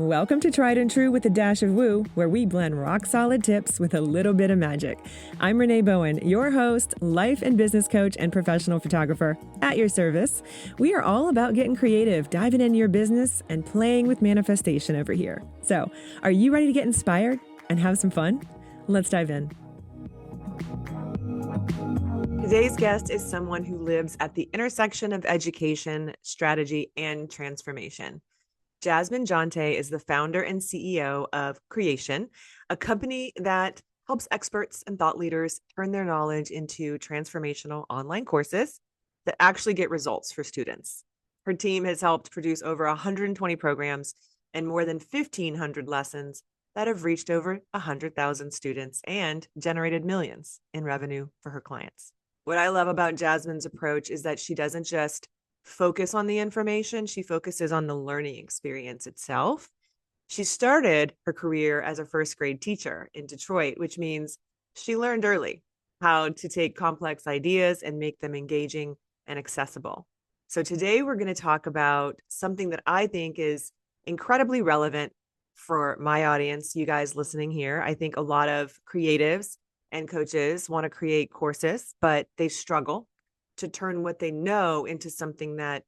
Welcome to Tried and True with a Dash of Woo, where we blend rock solid tips with a little bit of magic. I'm Renee Bowen, your host, life and business coach, and professional photographer at your service. We are all about getting creative, diving into your business, and playing with manifestation over here. So, are you ready to get inspired and have some fun? Let's dive in. Today's guest is someone who lives at the intersection of education, strategy, and transformation. Jasmine Jonte is the founder and CEO of CRE8TION, a company that helps experts and thought leaders turn their knowledge into transformational online courses that actually get results for students. Her team has helped produce over 120 programs and more than 1,500 lessons that have reached over 100,000 students and generated millions in revenue for her clients. What I love about Jasmine's approach is that she doesn't just focus on the information, she focuses on the learning experience itself. She started her career as a first grade teacher in Detroit, which means she learned early how to take complex ideas and make them engaging and accessible. So today we're going to talk about something that I think is incredibly relevant for my audience, you guys listening here. I think a lot of creatives and coaches want to create courses, but they struggle to turn what they know into something that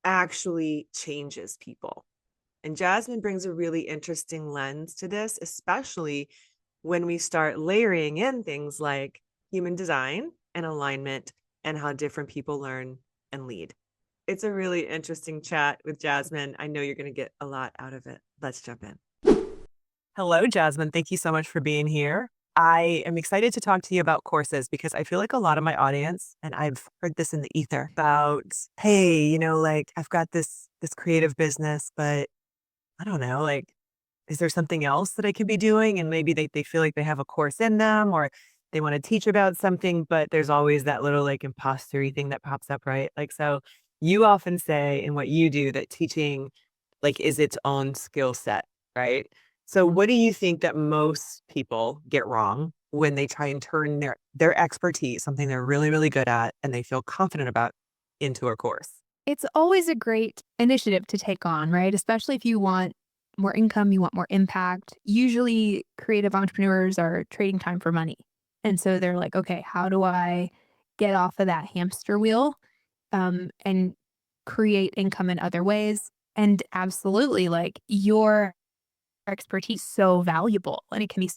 actually changes people. And Jasmine brings a really interesting lens to this, especially when we start layering in things like human design and alignment and how different people learn and lead. It's a really interesting chat with Jasmine. I know you're going to get a lot out of it. Let's jump in. Hello, Jasmine. Thank you so much for being here. I am excited to talk to you about courses because I feel like a lot of my audience, and I've heard this in the ether about, hey, I've got this creative business, but I don't know, is there something else that I could be doing? And maybe they feel like they have a course in them or they want to teach about something, but there's always that little imposter-y thing that pops up, right? So you often say in what you do that teaching is its own skill set, right? So what do you think that most people get wrong when they try and turn their expertise, something they're really, really good at and they feel confident about, into a course? It's always a great initiative to take on, right? Especially if you want more income, you want more impact. Usually creative entrepreneurs are trading time for money. And so they're like, okay, how do I get off of that hamster wheel and create income in other ways? And absolutely, your expertise so valuable, and it can be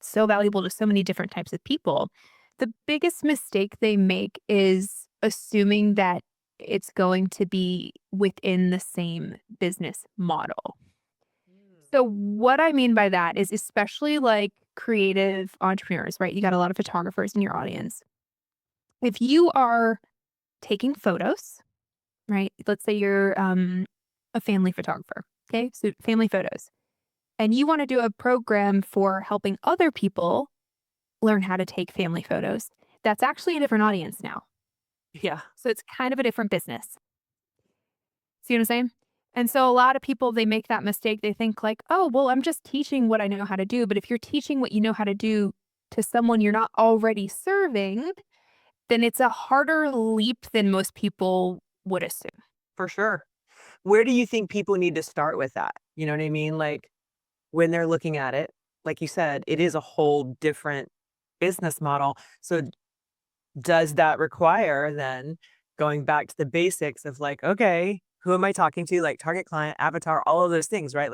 so valuable to so many different types of people. The biggest mistake they make is assuming that it's going to be within the same business model. So what I mean by that is especially creative entrepreneurs, right? You got a lot of photographers in your audience. If you are taking photos, right? Let's say you're a family photographer. Okay. So family photos. And you want to do a program for helping other people learn how to take family photos. That's actually a different audience now. Yeah. So it's kind of a different business. See what I'm saying? And so a lot of people, they make that mistake. They think oh, well, I'm just teaching what I know how to do. But if you're teaching what you know how to do to someone you're not already serving, then it's a harder leap than most people would assume. For sure. Where do you think people need to start with that? You know what I mean? When they're looking at it, like you said, it is a whole different business model. So does that require then going back to the basics of okay, who am I talking to? Target client, avatar, all of those things, right?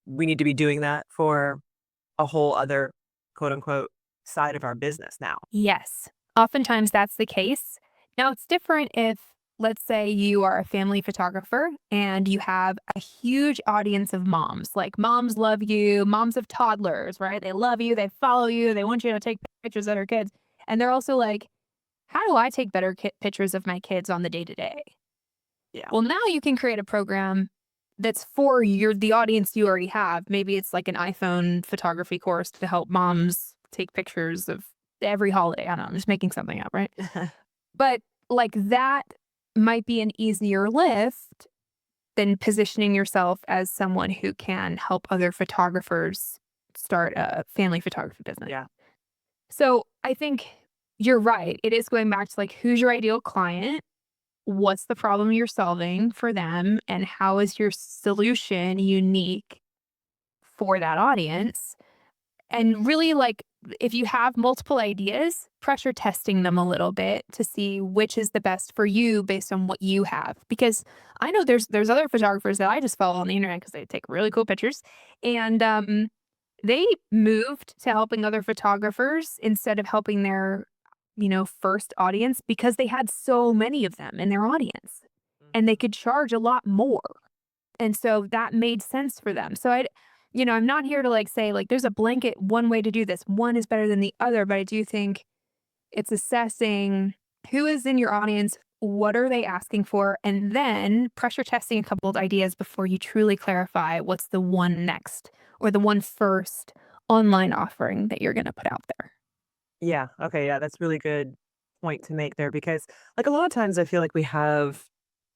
We need to be doing that for a whole other quote unquote side of our business now. Yes. Oftentimes that's the case. Now it's different if, let's say you are a family photographer and you have a huge audience of moms. Moms love you, moms of toddlers, right? They love you, they follow you, they want you to take pictures of their kids. And they're also like, how do I take better pictures of my kids on the day-to-day? Yeah. Well, now you can create a program that's for the audience you already have. Maybe it's like an iPhone photography course to help moms take pictures of every holiday. I don't know, I'm just making something up, right? But that might be an easier lift than positioning yourself as someone who can help other photographers start a family photography business. Yeah. So I think you're right. It is going back to who's your ideal client? What's the problem you're solving for them? And how is your solution unique for that audience. And really, like, if you have multiple ideas, pressure testing them a little bit to see which is the best for you based on what you have. Because I know there's other photographers that I just follow on the internet because they take really cool pictures, and they moved to helping other photographers instead of helping their, first audience because they had so many of them in their audience, and they Mhm. could charge a lot more. And so that made sense for them. So I'm not here to like say like there's a blanket one way to do this. One is better than the other, but I do think it's assessing who is in your audience, what are they asking for, and then pressure testing a couple of ideas before you truly clarify what's the one next or the one first online offering that you're going to put out there. Yeah. Okay. Yeah, that's really good point to make there because like a lot of times I feel like we have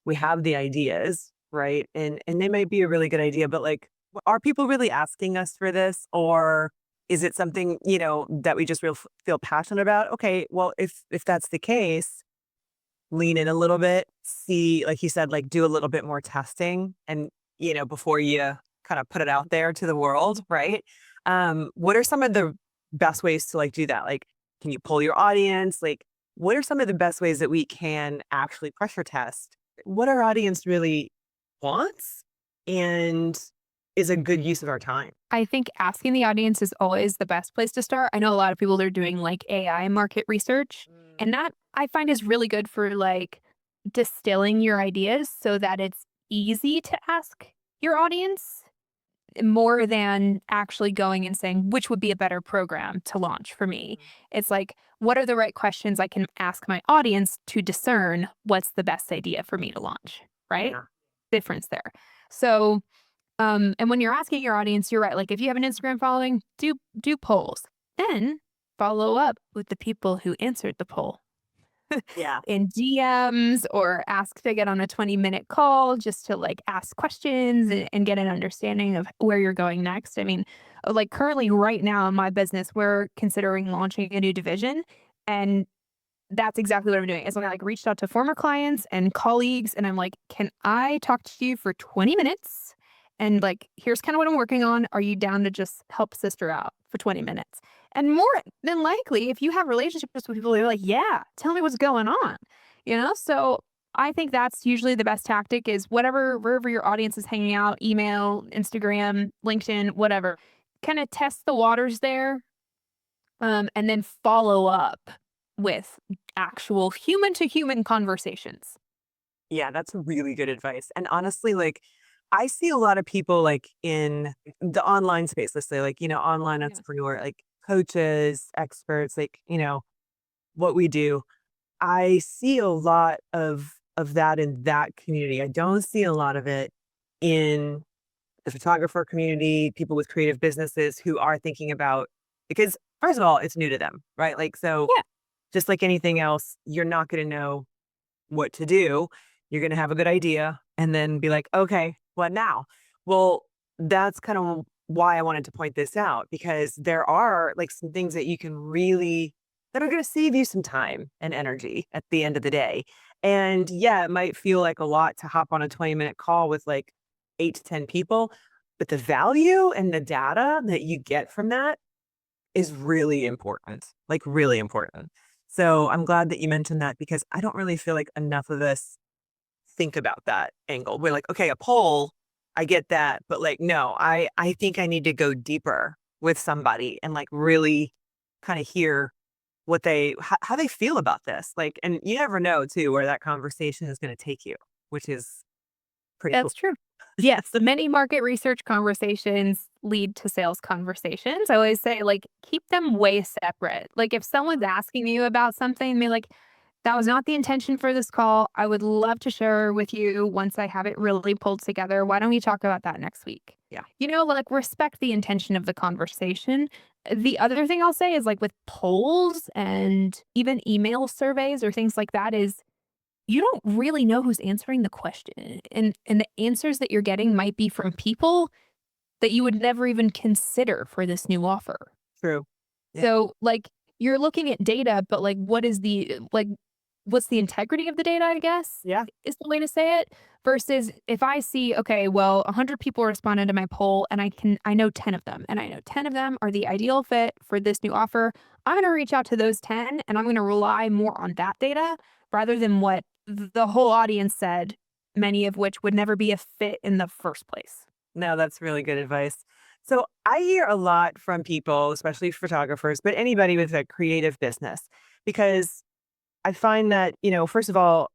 the ideas, right? And they might be a really good idea, but like are people really asking us for this or is it something, that we just feel passionate about? Okay, well, if that's the case, lean in a little bit, see, like you said, like do a little bit more testing and, before you kind of put it out there to the world, right? What are some of the best ways to like do that? Like, can you pull your audience? Like, what are some of the best ways that we can actually pressure test what our audience really wants and is a good use of our time? I think asking the audience is always the best place to start. I know a lot of people are doing like AI market research, Mm, and that I find is really good for like distilling your ideas so that it's easy to ask your audience more than actually going and saying which would be a better program to launch for me. mhm. It's like, what are the right questions I can ask my audience to discern what's the best idea for me to launch, right? Yeah. Difference there. So, and when you're asking your audience, you're right. Like if you have an Instagram following, do polls. Then follow up with the people who answered the poll Yeah. in DMs or ask to get on a 20-minute call just to like ask questions and get an understanding of where you're going next. I mean, like currently right now in my business, we're considering launching a new division, and that's exactly what I'm doing. Is when I like reached out to former clients and colleagues and I'm like, "Can I talk to you for 20 minutes? And like, here's kind of what I'm working on. Are you down to just help sister out for 20 minutes?" And more than likely, if you have relationships with people, they're like, "Yeah, tell me what's going on." So I think that's usually the best tactic is wherever your audience is hanging out, email, Instagram, LinkedIn, whatever. Kind of test the waters there, and then follow up with actual human to human conversations. Yeah, that's really good advice. And honestly, like I see a lot of people like in the online space, let's say like, online Yeah. entrepreneur, like coaches, experts, like, what we do. I see a lot of that in that community. I don't see a lot of it in the photographer community, people with creative businesses who are thinking about because first of all, it's new to them, right? Like so Yeah, just like anything else, you're not going to know what to do. You're going to have a good idea and then be like, okay, what now? Well, that's kind of why I wanted to point this out because there are like some things that you can really, that are going to save you some time and energy at the end of the day. And yeah, it might feel like a lot to hop on a 20-minute call with like 8 to 10 people, but the value and the data that you get from that is really important, like really important. So I'm glad that you mentioned that because I don't really feel like enough of us think about that angle. We're like, okay, a poll, I get that, but like, no, I think I need to go deeper with somebody and like really kind of hear what how they feel about this. Like, and you never know too where that conversation is going to take you, which is pretty cool. that's true. Yes, the many market research conversations lead to sales conversations. I always say, like, keep them way separate. Like, if someone's asking you about something, be like, that was not the intention for this call. I would love to share with you once I have it really pulled together. Why don't we talk about that next week? Yeah. Like respect the intention of the conversation. The other thing I'll say is like with polls and even email surveys or things like that is you don't really know who's answering the question. And the answers that you're getting might be from people that you would never even consider for this new offer. True. Yeah. So like you're looking at data, but like what is the like what's the integrity of the data, I guess, Yeah. is the way to say it, versus if I see, okay, well, 100 people responded to my poll and I know 10 of them, and I know 10 of them are the ideal fit for this new offer. I'm going to reach out to those 10 and I'm going to rely more on that data rather than what the whole audience said, many of which would never be a fit in the first place. No, that's really good advice. So I hear a lot from people, especially photographers, but anybody with a creative business, because I find that, first of all,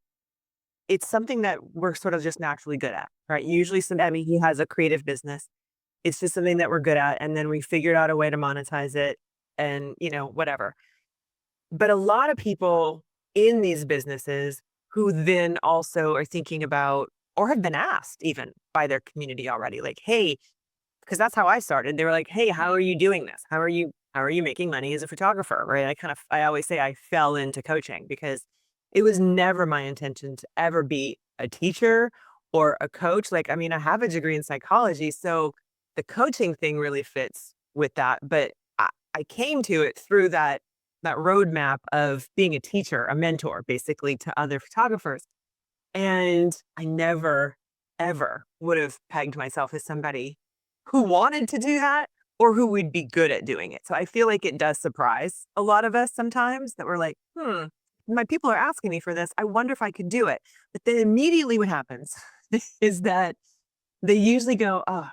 it's something that we're sort of just naturally good at, right? Usually somebody who has a creative business, it's just something that we're good at. And then we figured out a way to monetize it and, whatever. But a lot of people in these businesses who then also are thinking about or have been asked even by their community already, like, hey, because that's how I started. They were like, "Hey, how are you doing this? How are you making money as a photographer?" Right? I always say I fell into coaching because it was never my intention to ever be a teacher or a coach. Like, I mean, I have a degree in psychology, so the coaching thing really fits with that. But I came to it through that roadmap of being a teacher, a mentor, basically to other photographers. And I never, ever would have pegged myself as somebody who wanted to do that or who would be good at doing it. So I feel like it does surprise a lot of us sometimes that we're like, my people are asking me for this. I wonder if I could do it. But then immediately what happens is that they usually go, oh,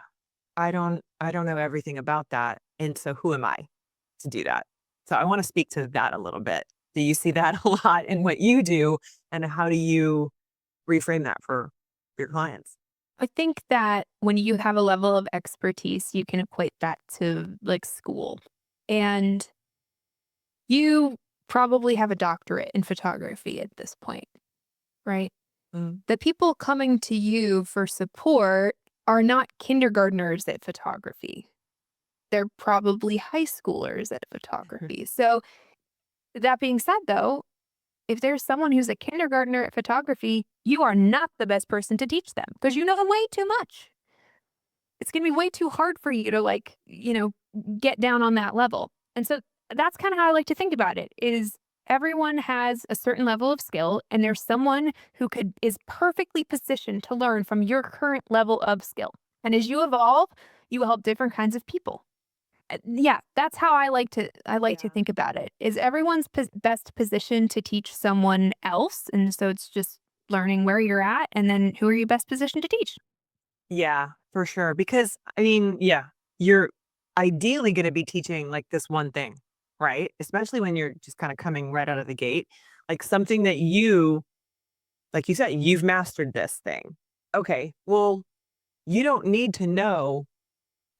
I don't know everything about that. And so who am I to do that? So I want to speak to that a little bit. Do you see that a lot in what you do? And how do you reframe that for your clients? I think that when you have a level of expertise, you can equate that to like school. And you probably have a doctorate in photography at this point, right? Mm, The people coming to you for support are not kindergartners at photography. They're probably high schoolers at photography. So, that being said, though, if there's someone who's a kindergartner at photography, you are not the best person to teach them because you know way too much. It's going to be way too hard for you to get down on that level. And so that's kind of how I like to think about it is everyone has a certain level of skill and there's someone who could is perfectly positioned to learn from your current level of skill. And as you evolve, you will help different kinds of people. Yeah, that's how I like to yeah. think about it. Is everyone's best positioned to teach someone else, and so it's just learning where you're at, and then who are you best positioned to teach? Yeah, for sure. Because I mean, yeah, you're ideally going to be teaching like this one thing, right? Especially when you're just kind of coming right out of the gate, like something that like you said, you've mastered this thing. Okay, well, you don't need to know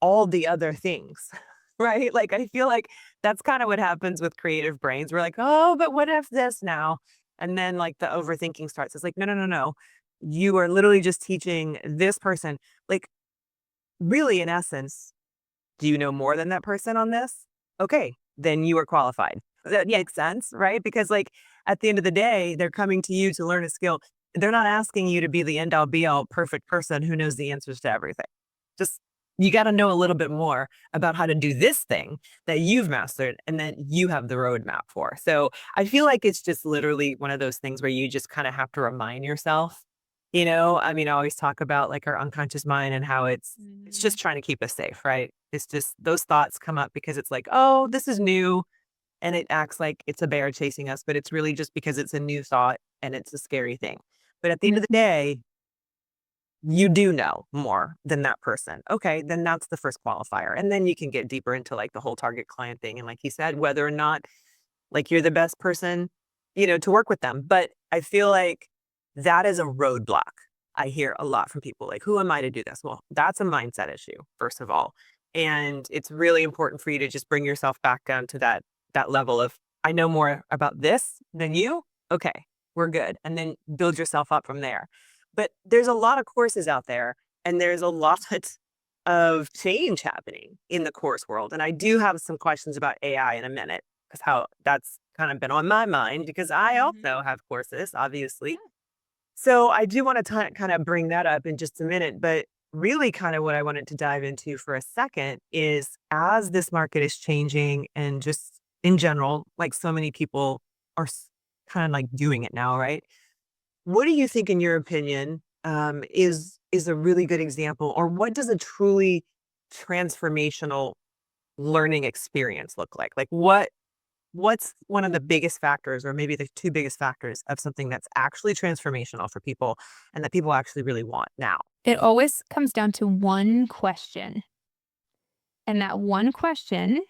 all the other things, right? Like, I feel like that's kind of what happens with creative brains. We're like, oh, but what if this now? And then, like, the overthinking starts. It's like, no, no, no, no. You are literally just teaching this person. Like, really, in essence, do you know more than that person on this? Okay, then you are qualified. That makes sense, right? Because, like, at the end of the day, they're coming to you to learn a skill. They're not asking you to be the end all be all perfect person who knows the answers to everything. Just you got to know a little bit more about how to do this thing that you've mastered and that you have the roadmap for. So I feel like it's just literally one of those things where you just kind of have to remind yourself, I mean, I always talk about like our unconscious mind and how it's Mhm. just trying to keep us safe, right? It's just those thoughts come up because it's like, oh, this is new. And it acts like it's a bear chasing us, but it's really just because it's a new thought and it's a scary thing. But at the end of the Mhm. day, you do know more than that person. Okay, then that's the first qualifier. And then you can get deeper into like the whole target client thing. And like you said, whether or not like you're the best person, to work with them. But I feel like that is a roadblock. I hear a lot from people like, who am I to do this? Well, that's a mindset issue, first of all. And it's really important for you to just bring yourself back down to that level of I know more about this than you. Okay, we're good. And then build yourself up from there. But there's a lot of courses out there and there's a lot of change happening in the course world. And I do have some questions about AI in a minute because how that's kind of been on my mind because I Mhm. also have courses, Yeah. obviously. So I do want to kind of bring that up in just a minute, but really kind of what I wanted to dive into for a second is as this market is changing and just in general, like so many people are kind of like doing it now, right? What do you think, in your opinion, is a really good example, or what does a truly transformational learning experience look like? Like what's one of the biggest factors, or maybe the two biggest factors of something that's actually transformational for people and that people actually really want now? It always comes down to one question. And that one question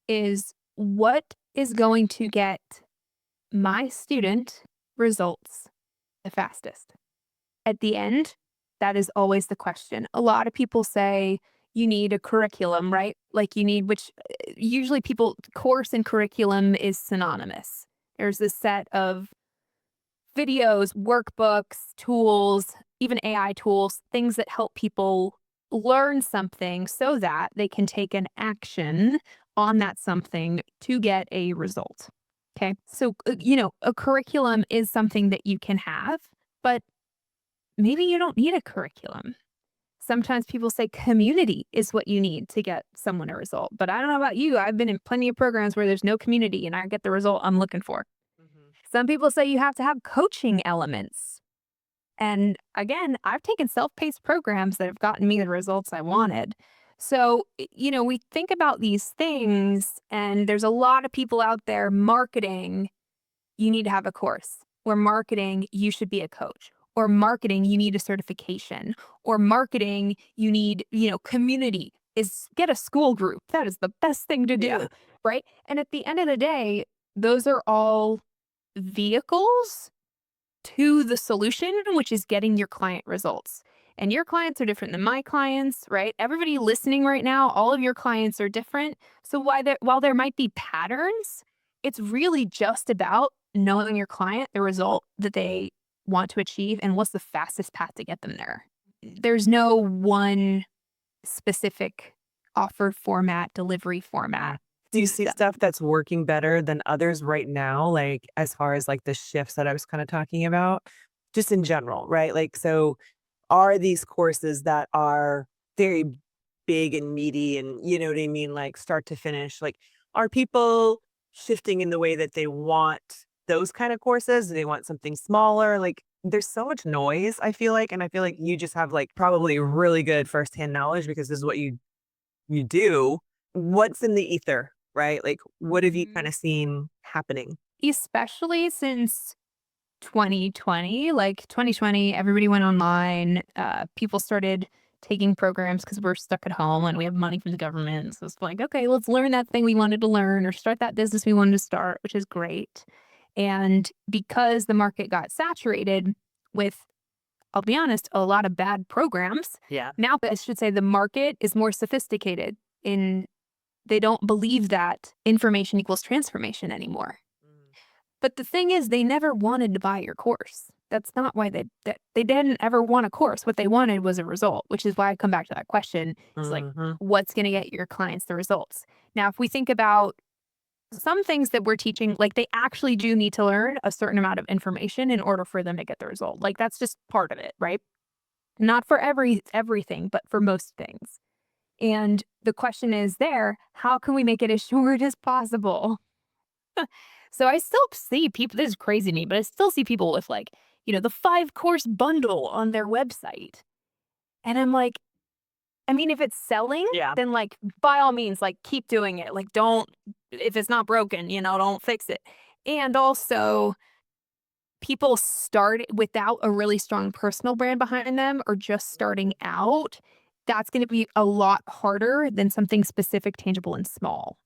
is, what is going to get my student results the fastest? At the end, that is always the question. A lot of people say you need a curriculum, right? Like you need, which usually people, course and curriculum is synonymous. There's this set of videos, workbooks, tools, even AI tools, things that help people learn something so that they can take an action on that something to get a result. Okay. So, a curriculum is something that you can have, but maybe you don't need a curriculum. Sometimes people say community is what you need to get someone a result. But I don't know about you. I've been in plenty of programs where there's no community and I get the result I'm looking for. Mhm. Some people say you have to have coaching elements. And again, I've taken self paced programs that have gotten me the results I wanted. So, we think about these things, and there's a lot of people out there marketing, you need to have a course, or marketing, you should be a coach, or marketing, you need a certification, or marketing, you need, community is get a school group. That is the best thing to do. Yeah. Right. And at the end of the day, those are all vehicles to the solution, which is getting your client results. And your clients are different than my clients, right? Everybody listening right now, all of your clients are different. So while there might be patterns, it's really just about knowing your client, the result that they want to achieve, and what's the fastest path to get them there. There's no one specific offer format, delivery format. Do you see that- stuff that's working better than others right now? Like, as far as like the shifts that I was kind of talking about, just in general, right? Like, so are these courses that are very big and meaty and, you know what I mean, like start to finish, like, are people shifting in the way that they want those kind of courses? Do they want something smaller? Like, there's so much noise, I feel like, and I feel like you just have like probably really good firsthand knowledge because this is what you do. What's in the ether, right? Like, what have you Mhm. kind of seen happening? Especially since 2020, like 2020, everybody went online. People started taking programs because we're stuck at home and we have money from the government. So it's like, okay, let's learn that thing we wanted to learn or start that business we wanted to start, which is great. And because the market got saturated with, I'll be honest, a lot of bad programs, Yeah. now I should say the market is more sophisticated in they don't believe that information equals transformation anymore. But the thing is, they never wanted to buy your course. That's not why they didn't ever want a course. What they wanted was a result, which is why I come back to that question. It's like, Mm-hmm. what's going to get your clients the results? Now, if we think about some things that we're teaching, like they actually do need to learn a certain amount of information in order for them to get the result. Like that's just part of it, right? Not for everything, but for most things. And the question is there, how can we make it as short as possible? So I still see people, this is crazy to me, but I still see people with like, the 5 course bundle on their website. And I'm like, I mean, if it's selling, Yeah. then like by all means, like keep doing it. Like don't, if it's not broken, don't fix it. And also, people start without a really strong personal brand behind them or just starting out. That's going to be a lot harder than something specific, tangible, and small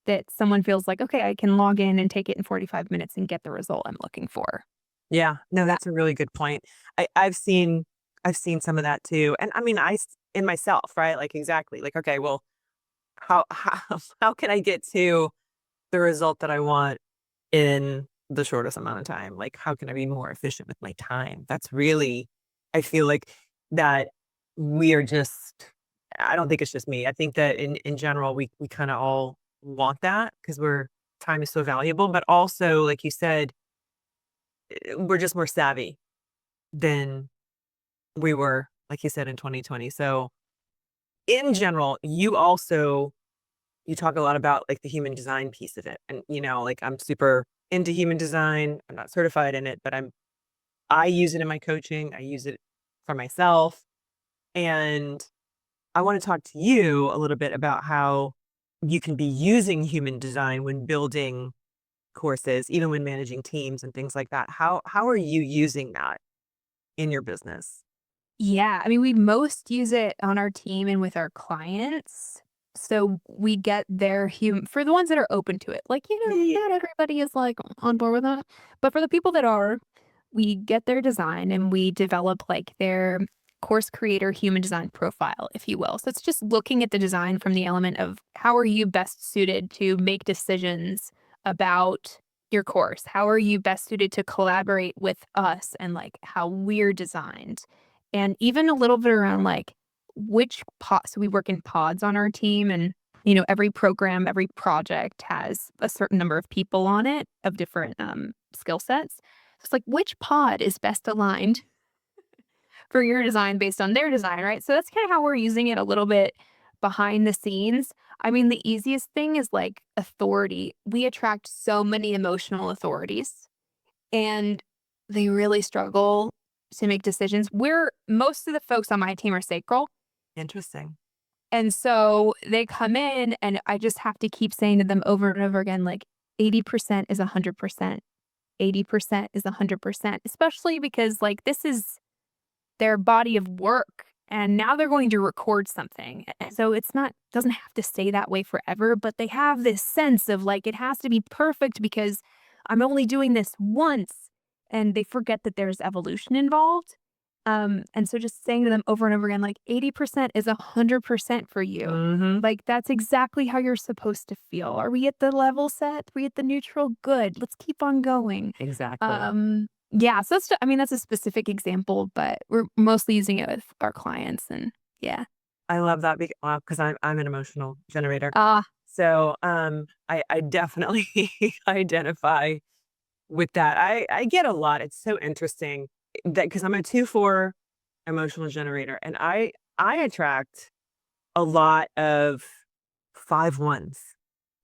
that someone feels like, okay, I can log in and take it in 45 minutes and get the result I'm looking for. Yeah, no, that's a really good point. I've seen some of that too, and I mean, in myself, right? Like exactly, like okay, well, how how can I get to the result that I want in the shortest amount of time? Like, how can I be more efficient with my time? That's really, I feel like that we are just. I don't think it's just me. I think that in general, we kind of all want that because time is so valuable, but also, like you said, we're just more savvy than we were, like you said, in 2020. So in general, you talk a lot about like the human design piece of it. And like I'm super into human design. I'm not certified in it, but I use it in my coaching. I use it for myself. And I want to talk to you a little bit about how you can be using human design when building courses, even when managing teams and things like that. How are you using that in your business? Yeah, I mean, we most use it on our team and with our clients. So we get their for the ones that are open to it. Like, Yeah. not everybody is like on board with that. But for the people that are, we get their design and we develop like their course creator human design profile, if you will. So it's just looking at the design from the element of how are you best suited to make decisions about your course? How are you best suited to collaborate with us and like how we're designed? And even a little bit around like which pod, so we work in pods on our team, and every program, every project has a certain number of people on it of different skill sets. So it's like which pod is best aligned for your design based on their design, right? So that's kind of how we're using it a little bit behind the scenes. I mean, the easiest thing is like authority. We attract so many emotional authorities and they really struggle to make decisions. Most of the folks on my team are sacral. Interesting. And so they come in and I just have to keep saying to them over and over again, like 80% is 100%. 80% is 100%, especially because like this is their body of work and now they're going to record something. So it's not doesn't have to stay that way forever, but they have this sense of like it has to be perfect because I'm only doing this once and they forget that there's evolution involved. And so just saying to them over and over again, like 80% is 100% for you. Hmm. Like that's exactly how you're supposed to feel. Are we at the level set? Are we at the neutral? Good. Let's keep on going. Exactly. Yeah, so I mean, that's a specific example, but we're mostly using it with our clients and yeah. I love that because I'm an emotional generator. Ah, So I definitely identify with that. I get a lot. It's so interesting that because I'm a 2/4 emotional generator, and I attract a lot of 5 1s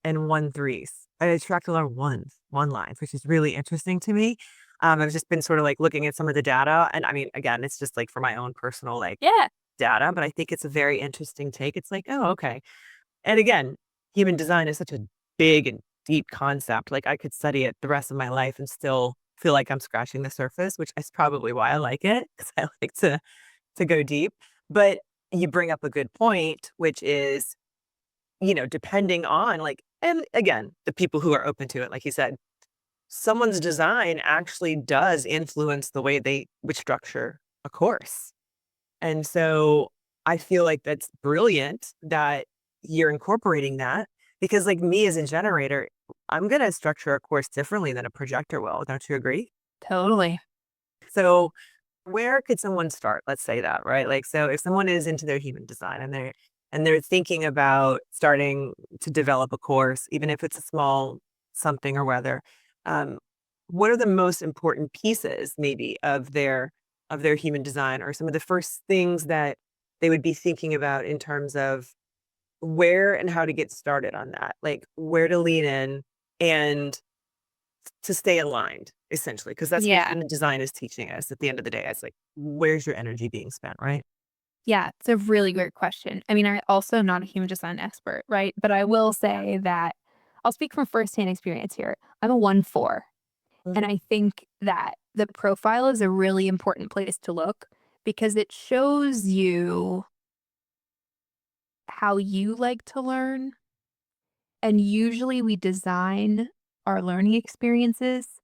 and 1 3s. I attract a lot of one lines, which is really interesting to me. I've just been sort of like looking at some of the data, and I mean, again, it's just like for my own personal like yeah, data, but I think it's a very interesting take. It's like, oh, okay. And again, human design is such a big and deep concept. Like I could study it the rest of my life and still feel like I'm scratching the surface, which is probably why I like it because I like to go deep. But you bring up a good point, which is, depending on like, and again, the people who are open to it, like you said, someone's design actually does influence the way they would structure a course. And so I feel like that's brilliant that you're incorporating that because, like me as a generator, I'm going to structure a course differently than a projector will. Don't you agree? totally. So, where could someone start? Let's say that, right? Like, so if someone is into their human design and they're thinking about starting to develop a course, even if it's a small something or whether, um, what are the most important pieces maybe of their human design or some of the first things that they would be thinking about in terms of where and how to get started on that? Like where to lean in and to stay aligned, essentially, because that's what Yeah. human design is teaching us at the end of the day. It's like, where's your energy being spent, right? Yeah, it's a really great question. I mean, I also am not a human design expert, right? But I will say that I'll speak from firsthand experience here. I'm a 1/4, and Mhm. I think that the profile is a really important place to look because it shows you how you like to learn. And usually we design our learning experiences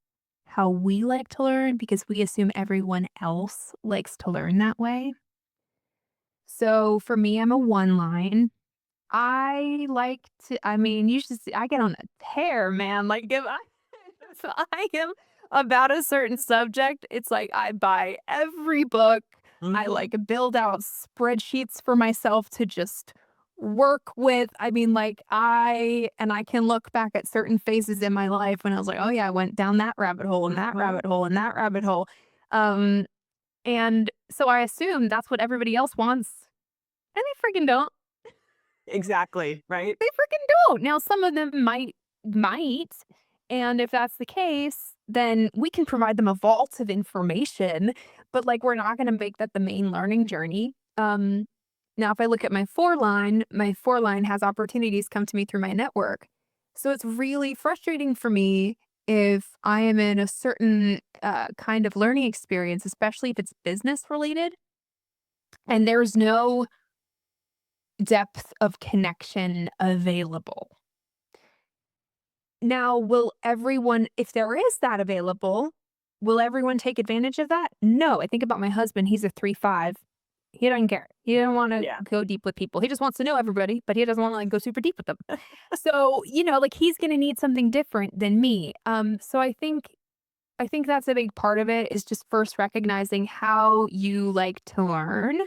how we like to learn because we assume everyone else likes to learn that way. So for me, I'm a one line. I like to, I mean, you should see, I get on a tear, man. Like, if I, if I am about a certain subject, it's like I buy every book. I Mhm. like build out spreadsheets for myself to just work with. I mean, like, and I can look back at certain phases in my life when I was like, oh, yeah, I went down that rabbit hole and that Mhm. rabbit hole and that rabbit hole. Um, and so I assume that's what everybody else wants. And they freaking don't. Exactly, right? They freaking don't. Now some of them might, And if that's the case, then we can provide them a vault of information, but like we're not going to make that the main learning journey. Now, if I look at my four line has opportunities come to me through my network. So it's really frustrating for me if I am in a certain kind of learning experience, especially if it's business related, and there's no depth of connection available. Now, will everyone if there is that available, will everyone take advantage of that? No. I think about my husband, he's a 3-5. He doesn't care. He doesn't wanna Yeah. go deep with people. He just wants to know everybody, but he doesn't wanna, like, go super deep with them. So, like, he's gonna need something different than me. So I think that's a big part of it is just first recognizing how you like to learn,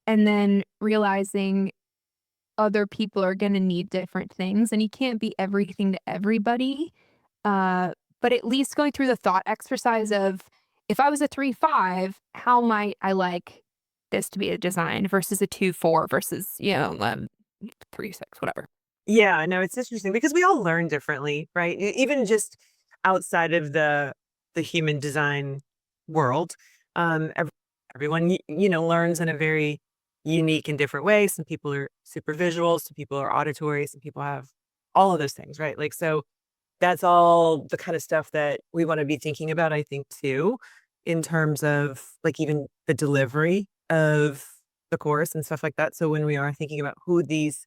and then realizing other people are gonna need different things, and you can't be everything to everybody. Uh, but at least going through the thought exercise of, if I was a 3-5, how might I like this to be a design versus a 2-4 versus, 3-6, whatever. Yeah, no, it's interesting because we all learn differently, right? Even just outside of the human design world, everyone learns in a very unique and different way. Some people are super visual, some people are auditory, some people have all of those things, right? Like so, that's all the kind of stuff that we want to be thinking about, I think, too, in terms of like even the delivery of the course and stuff like that. So when we are thinking about who these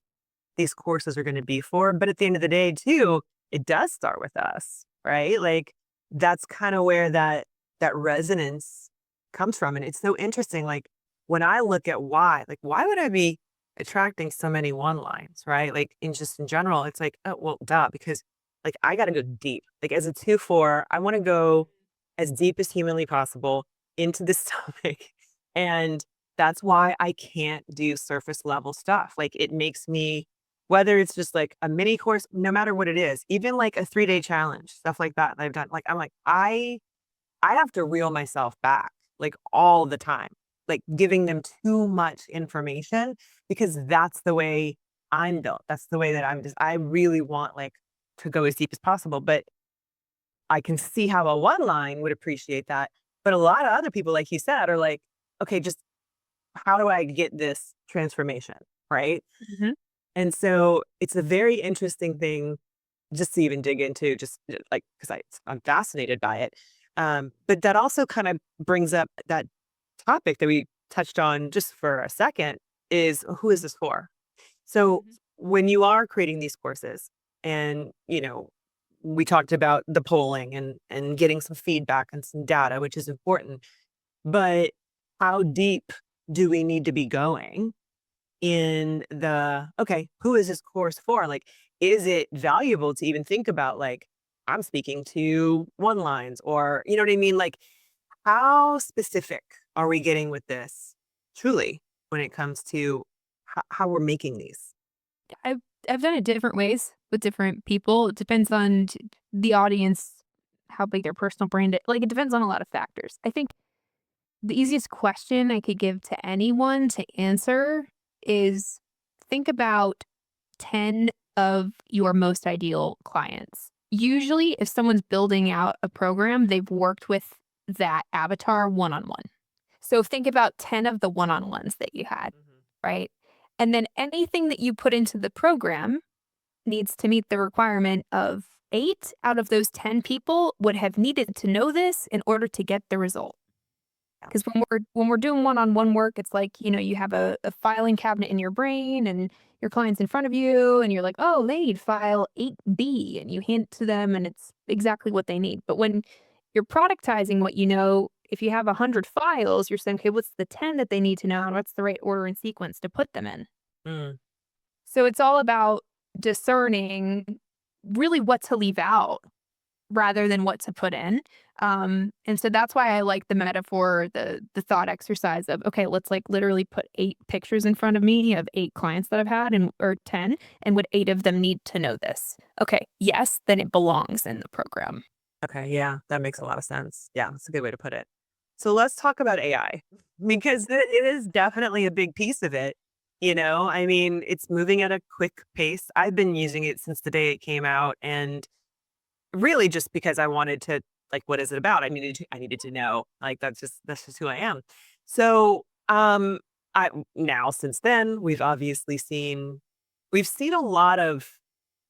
courses are gonna be for, but at the end of the day too, it does start with us, right? Like, that's kinda where that resonance comes from, and it's so interesting, like, when I look at why, like, why would I be attracting so many one lines, right? Like, in general, it's like, "Oh, well, duh," because, like, I gotta go deep. Like, as a 2-4, I wanna go as deep as humanly possible into this topic, and that's why I can't do surface level stuff. Like, it makes me whether it's just like a mini course, no matter what it is, even like a 3-day challenge, stuff like that I've done. Like, I'm like, I have to reel myself back like all the time, like giving them too much information because that's the way I'm built. That's the way that I really want like to go as deep as possible. But I can see how a one line would appreciate that. But a lot of other people, like you said, are like, okay, just how do I get this transformation? Right. Mhm. And so it's a very interesting thing just to even dig into, just like because I'm fascinated by it. But that also kind of brings up that topic that we touched on just for a second is who is this for? So Mhm. when you are creating these courses and, we talked about the polling and getting some feedback and some data, which is important, but how deep do we need to be going in the okay, who is this course for? Like, is it valuable to even think about like I'm speaking to one lines or you know what I mean? Like, how specific are we getting with this truly when it comes to how we're making these? I've I've done it different ways with different people. It depends on the audience, how big their personal brand is. Like, it depends on a lot of factors. I think the easiest question I could give to anyone to answer is, think about 10 of your most ideal clients. Usually, if someone's building out a program, they've worked with that avatar one on one. So think about 10 of the one on ones that you had, Mhm. right? And then anything that you put into the program needs to meet the requirement of 8 out of those 10 people would have needed to know this in order to get the result. Yeah. Because when we're doing one-on-one work, it's like, you have a filing cabinet in your brain and your client's in front of you and you're like, "Oh, they need file 8B," and you hand it to them and it's exactly what they need. But when you're productizing what you know, if you have 100 files, you're saying, "Okay, what's the 10 that they need to know and what's the right order and sequence to put them in?" Mm. So it's all about discerning really what to leave out rather than what to put in. And so that's why I like the metaphor, the thought exercise of, okay, let's like literally put 8 pictures in front of me of 8 clients that I've had and or 10, and would 8 of them need to know this? Okay, yes, then it belongs in the program. Okay, yeah, that makes a lot of sense. Yeah, that's a good way to put it. So let's talk about AI because it is definitely a big piece of it. I mean, it's moving at a quick pace. I've been using it since the day it came out, and really just because I wanted to, like, what is it about? I needed to know. Like, that's just who I am. So, I now since then, we've seen a lot of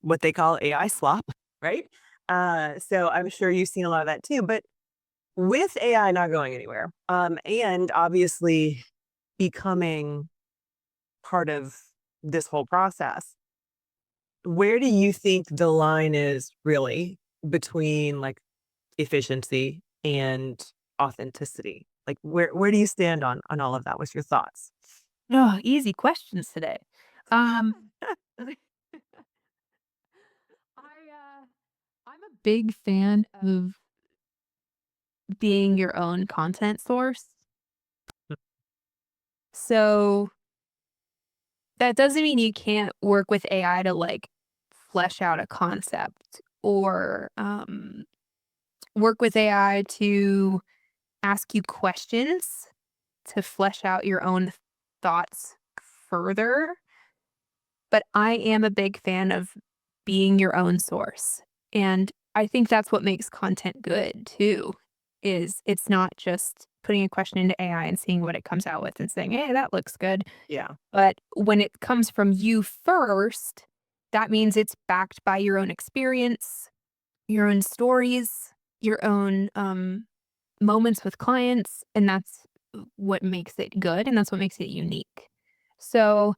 what they call AI slop, right? So I'm sure you've seen a lot of that too. But with AI not going anywhere, and obviously becoming part of this whole process, where do you think the line is really between like efficiency and authenticity? Like where do you stand on all of that? What's your thoughts? Oh, easy questions today. Um, I'm a big fan of being your own content source. So that doesn't mean you can't work with AI to like flesh out a concept or work with AI to ask you questions to flesh out your own thoughts further. But I am a big fan of being your own source. And I think that's what makes content good too, is it's not just putting a question into AI and seeing what it comes out with and saying, "Hey, that looks good." Yeah. But when it comes from you first, that means it's backed by your own experience, your own stories, your own moments with clients, and that's what makes it good and that's what makes it unique. So,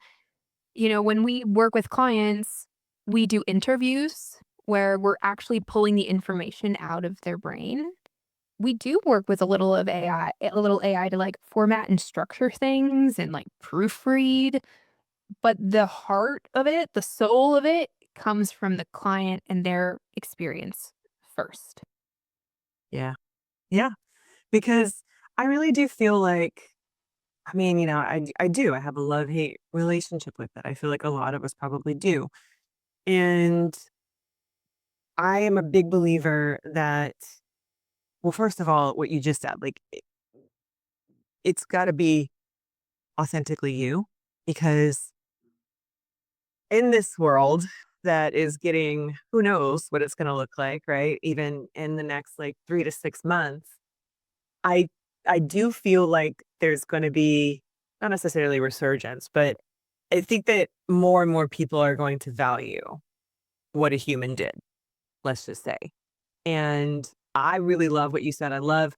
when we work with clients, we do interviews where we're actually pulling the information out of their brain. We do work with a little AI to like format and structure things and like proofread, but the heart of it, the soul of it comes from the client and their experience first. Yeah. Yeah. Because I really do feel like, I do. I have a love-hate relationship with it. I feel like a lot of us probably do. And I am a big believer that, well, first of all, what you just said, like it's got to be authentically you, because in this world that is getting, who knows what it's going to look like, right? Even in the next like 3 to 6 months, I I do feel like there's going to be not necessarily resurgence, but I think that more and more people are going to value what a human did, let's just say. And I really love what you said. I love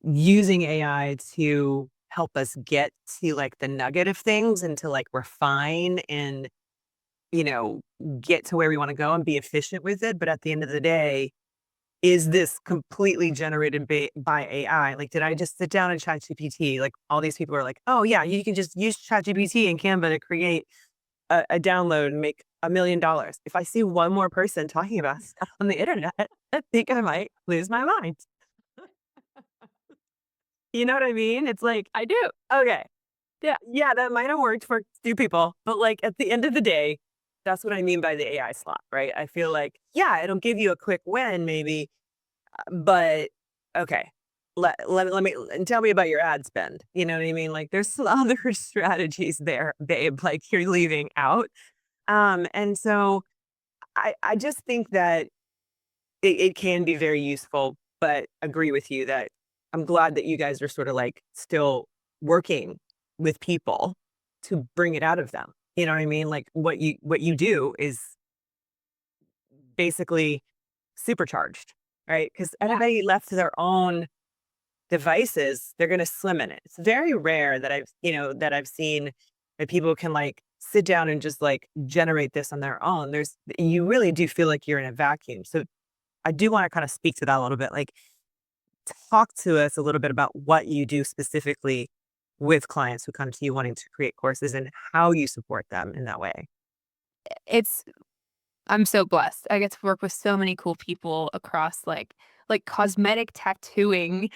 using AI to help us get to like the nugget of things and to like refine and, you know, get to where we want to go and be efficient with it. But at the end of the day, is this completely generated by AI? Like, did I just sit down and chat GPT? Like, all these people are like, oh, yeah, you can just use chat GPT and Canva to create a download and make $1 million. If I see one more person talking about stuff on the internet, I think I might lose my mind. You know what I mean? It's like, I do. okay, Yeah. yeah, that might have worked for 2 people, but, like, at the end of the day, that's what I mean by the AI slot, right? I feel like, yeah, it'll give you a quick win maybe, but okay, let me and tell me about your ad spend, you know what I mean? Like, there's some other strategies there, babe, like, you're leaving out, and so I just think that it can be very useful, but agree with you that I'm glad that you guys are sort of like still working with people to bring it out of them. You know what I mean? Like what you do is basically supercharged, right? Because Yeah. everybody left to their own devices, they're gonna swim in it. It's very rare that I've seen that people can like sit down and just like generate this on their own. You really do feel like you're in a vacuum. So I do want to kind of speak to that a little bit. Like, talk to us a little bit about what you do specifically with clients who come to you wanting to create courses and how you support them in that way. It's I'm so blessed. I get to work with so many cool people across like cosmetic tattooing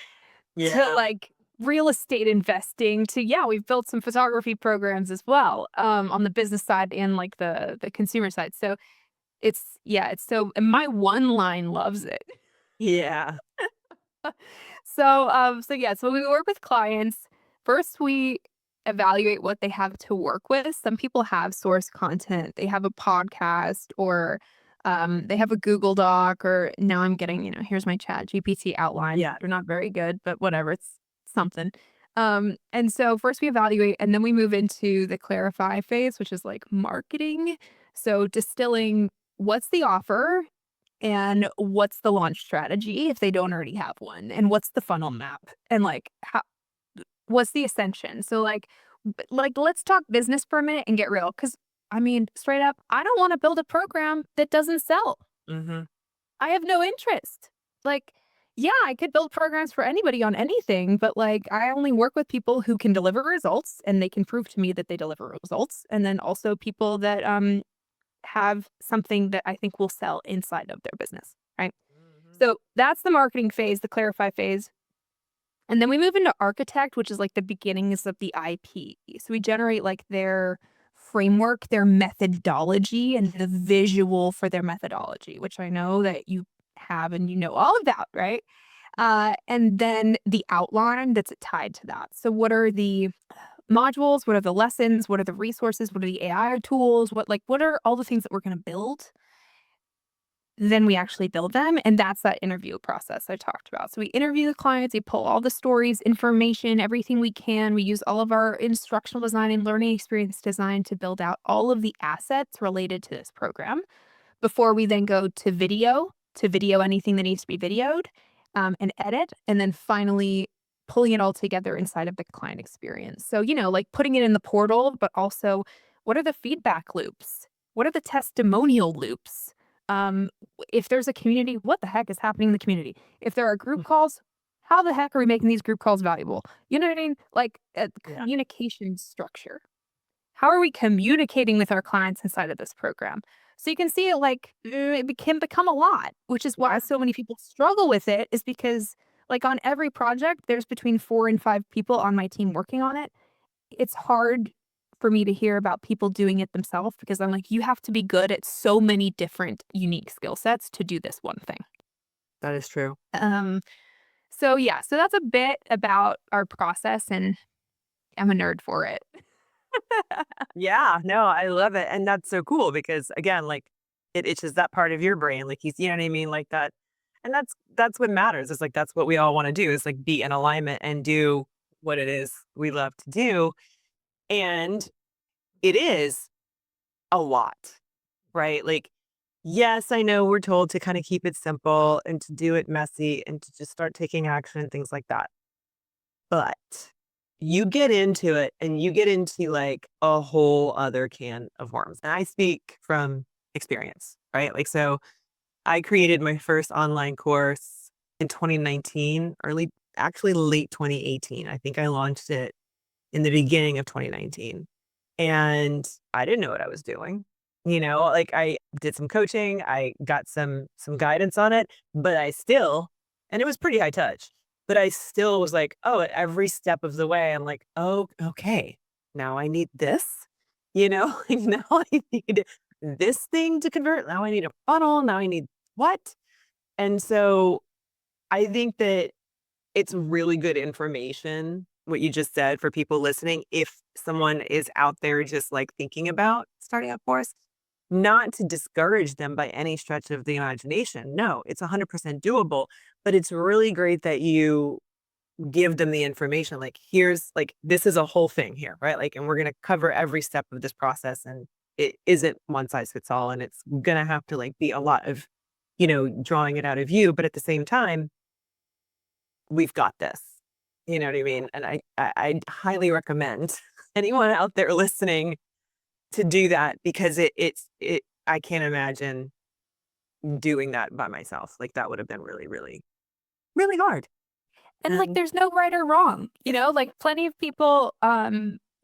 to Yeah. like real estate investing to yeah, we've built some photography programs as well on the business side and like the consumer side. So it's so and my one line loves it. Yeah. So yeah, so when we work with clients, first we evaluate what they have to work with. Some people have source content, they have a podcast or They have a Google Doc, or now I'm getting, here's my chat GPT outline. Yeah. They're not very good, but whatever, it's something. And so first we evaluate, and then we move into the clarify phase, which is like marketing. So distilling what's the offer and what's the launch strategy if they don't already have one, and what's the funnel map, and like how what's the ascension. So like let's talk business for a minute and get real, because I mean, straight up, I don't want to build a program that doesn't sell. Hmm. I have no interest. Like, yeah, I could build programs for anybody on anything, but like I only work with people who can deliver results and they can prove to me that they deliver results. And then also people that have something that I think will sell inside of their business, right? Hmm. So that's the marketing phase, the clarify phase. And then we move into architect, which is like the beginnings of the IP. So we generate like their framework, their methodology, and the visual for their methodology, which I know that you have and you know all of that, right? And then the outline that's tied to that. So what are the modules? What are the lessons? What are the resources? What are the AI tools? What are all the things that we're going to build? Then we actually build them, and that's that interview process I talked about. So we interview the clients, we pull all the stories, information, everything we can. We use all of our instructional design and learning experience design to build out all of the assets related to this program before we then go to video anything that needs to be videoed, and edit, and then finally pulling it all together inside of the client experience. So, like putting it in the portal, but also what are the feedback loops? What are the testimonial loops? Um, if there's a community, what the heck is happening in the community? If there are group calls, how the heck are we making these group calls valuable? You know what I mean? Like Yeah. communication structure. How are we communicating with our clients inside of this program? So you can see it like it can become a lot, which is why Yeah. so many people struggle with it, is because like on every project, there's between 4 and 5 people on my team working on it. It's hard for me to hear about people doing it themselves, because I'm like, you have to be good at so many different unique skill sets to do this one thing. That is true. So yeah, so that's a bit about our process, and I'm a nerd for it. Yeah, no, I love it. And that's so cool because again, like it itches that part of your brain. Like you know what I mean? Like that. And that's what matters. It's like that's what we all want to do is like be in alignment and do what it is we love to do. And it is a lot, right? Like, yes, I know we're told to kind of keep it simple and to do it messy and to just start taking action and things like that. But you get into it and you get into like a whole other can of worms. And I speak from experience, right? Like, so I created my first online course in 2019, actually late 2018. I think I launched it in the beginning of 2019. And I didn't know what I was doing. Like I did some coaching, I got some guidance on it, but I still and it was pretty high touch, but I still was like, "Oh, at every step of the way, I'm like, oh, okay, now I need this." Like now I need this thing to convert. Now I need a funnel. Now I need what? And so I think that it's really good information, what you just said for people listening, if someone is out there just, like, thinking about starting a course, not to discourage them by any stretch of the imagination. No, it's 100% doable, but it's really great that you give them the information, like, "Here's like, this is a whole thing here, right? Like, and we're gonna cover every step of this process, and it isn't one size fits all, and it's gonna have to, like, be a lot of, drawing it out of you, but at the same time, we've got this." You know what I mean? And I highly recommend anyone out there listening to do that because I can't imagine doing that by myself. Like that would have been really, really, really hard. And, like, And there's no right or wrong, like, plenty of people,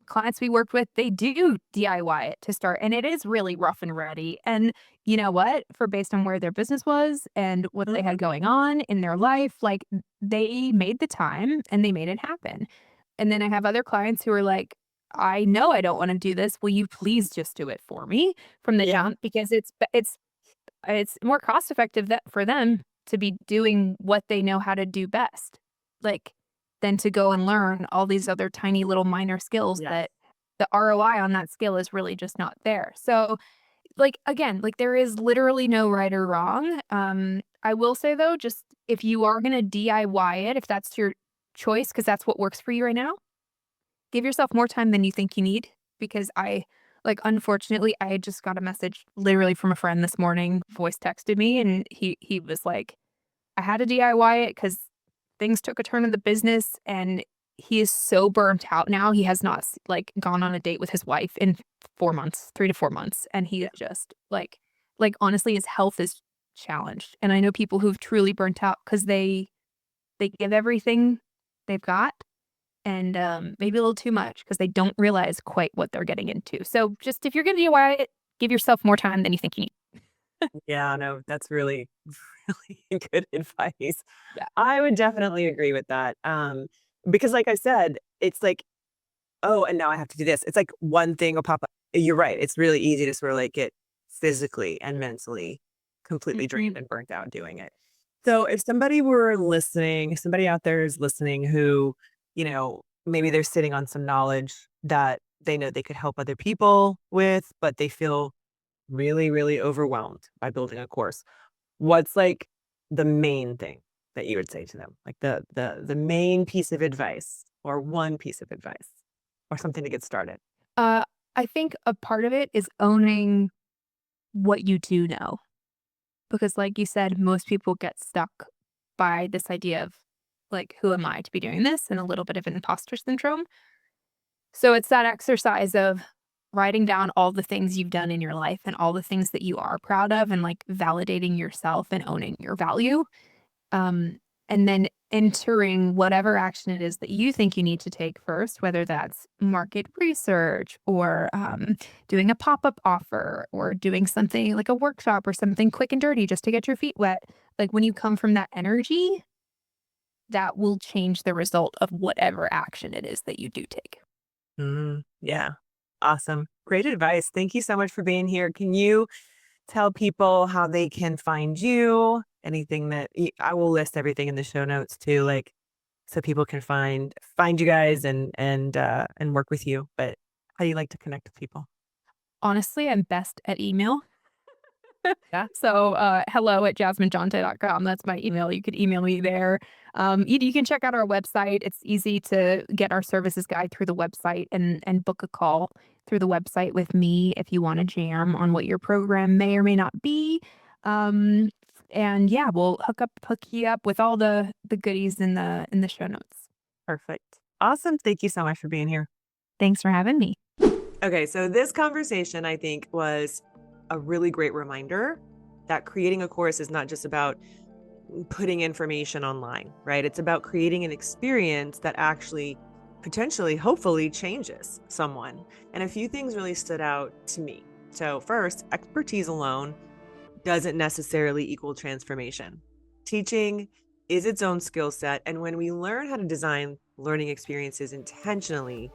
clients we worked with, they do DIY it to start, and it is really rough and ready, and you know what? For based on where their business was and what they Mhm. had going on in their life, like, they made the time and they made it happen. And then I have other clients who are like, "I know I don't wanna do this, will you please just do it for me from the Yeah. jump?" Because it's more cost effective that for them to be doing what they know how to do best, like, than to go and learn all these other tiny little minor skills Yes. that the ROI on that skill is really just not there. So like, again, like, there is literally no right or wrong. I will say, though, just if you are gonna DIY it, if that's your choice, because that's what works for you right now, give yourself more time than you think you need, because unfortunately, I just got a message literally from a friend this morning, voice texted me, and he was like, "I had to DIY it because things took a turn in the business," and he is so burnt out now. He has not gone on a date with his wife in 4 months, 3 to 4 months, and he just honestly, his health is challenged. And I know people who've truly burnt out because they give everything they've got, and maybe a little too much because they don't realize quite what they're getting into. So just if you're gonna DIY it, give yourself more time than you think you need. Yeah, no, that's really, really good advice. Yeah. I would definitely agree with that. Because like I said, it's like, oh, and now I have to do this. It's like one thing will pop up. You're right. It's really easy to sort of like get physically and mentally completely Mhm. drained and burnt out doing it. So if somebody were listening, if somebody out there is listening who, maybe they're sitting on some knowledge that they know they could help other people with, but they feel really, really overwhelmed by building a course. What's like the main thing that you would say to them? Like the main piece of advice or one piece of advice or something to get started? Uh, I think a part of it is owning what you do know, because like you said, most people get stuck by this idea of, like, "Who am I to be doing this?" and a little bit of imposter syndrome. So it's that exercise of writing down all the things you've done in your life and all the things that you are proud of, and, like, validating yourself and owning your value. Um, and then entering whatever action it is that you think you need to take first, whether that's market research or doing a pop up offer or doing something like a workshop or something quick and dirty just to get your feet wet. Like, when you come from that energy, that will change the result of whatever action it is that you do take. Yeah. Awesome. Great advice. Thank you so much for being here. Can you tell people how they can find you? Anything that I will list everything in the show notes too, like so people can find you guys and work with you. But how do you like to connect with people? Honestly, I'm best at email. Yeah. So, hello@jasminejonte.com. That's my email. You could email me there. You can check out our website. It's easy to get our services guide through the website and book a call through the website with me if you want to jam on what your program may or may not be. Um, and yeah, we'll hook you up with all the goodies in the show notes. Perfect. Awesome. Thank you so much for being here. Thanks for having me. Okay, so this conversation, I think, was a really great reminder that creating a course is not just about putting information online, right? It's about creating an experience that actually potentially, hopefully, changes someone. And a few things really stood out to me. So, first, expertise alone doesn't necessarily equal transformation. Teaching is its own skill set. And when we learn how to design learning experiences intentionally,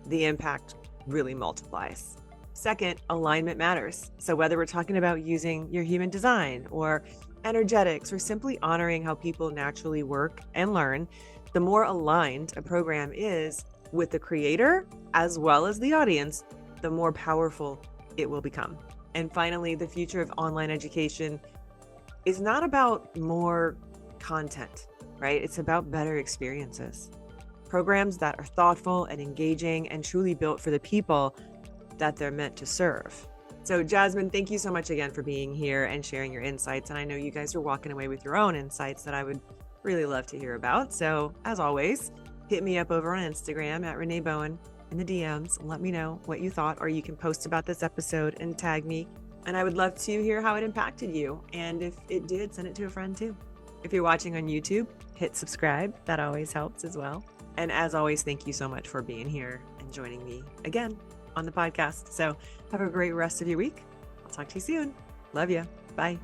the impact really multiplies. Second, alignment matters. So whether we're talking about using your human design or energetics or simply honoring how people naturally work and learn, the more aligned a program is with the creator as well as the audience, the more powerful it will become. And finally, the future of online education is not about more content, right? It's about better experiences. Programs that are thoughtful and engaging and truly built for the people that they're meant to serve. So, Jasmine, thank you so much again for being here and sharing your insights. And I know you guys are walking away with your own insights that I would really love to hear about. So, as always, hit me up over on Instagram at Renee Bowen in the DMs. Let me know what you thought, or you can post about this episode and tag me. And I would love to hear how it impacted you. And if it did, send it to a friend too. If you're watching on YouTube, hit subscribe. That always helps as well. And as always, thank you so much for being here and joining me again on the podcast. So have a great rest of your week. I'll talk to you soon. Love you. Bye.